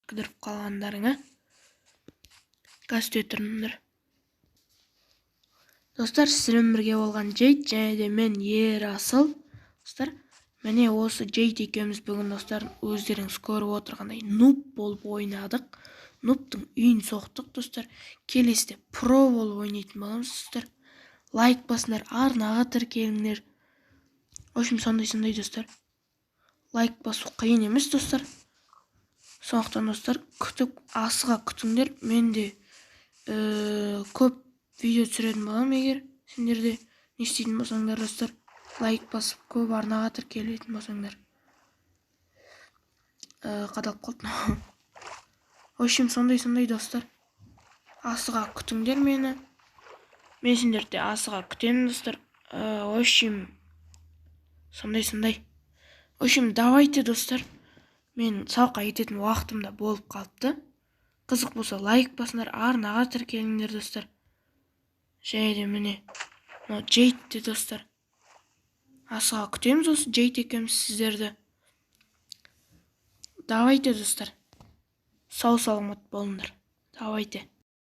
кідіріп қалғандарыңа қазір тұрыңдар. Достар, сіздермен бірге болған Джейд және де мен Ерасыл. Достар, міне осы Джейд екеуміз бүгін достар өздеріңіз көріп отырғандай нуб болып ойнадық. Нубтың үйін соқтық достар. Келесіде про болып ойнайтын боламыз достар. Лайк басыңдар, арнаға тіркеліңдер. В общем, сондай достар. Лайк басу қиын емес достар. Сондықтан достар, күтіп асыға күтіңдер. Мен де көп видео түсіретін болам, егер сендерде не істейтін болсаңдар достар. Лайк басып, көп арнаға тіркелетін болсаңдар. Қадалып қалды. В общем, сондай достар. Асыға күтіңдер мені. Мен сендерді асыға күтемін достар. В общем, сондай. В общем, давайте достар. Мен сауыққа кететін уақытымда болып қалыпты. Қызық болса лайк басыңдар, арнаға тіркеліңдер достар. Және де міне Джейдті достар. Асыға күтеміз осы Джейд екеуміз сіздерді. Давайте достар. Сау саламат болыңдар. Давайте.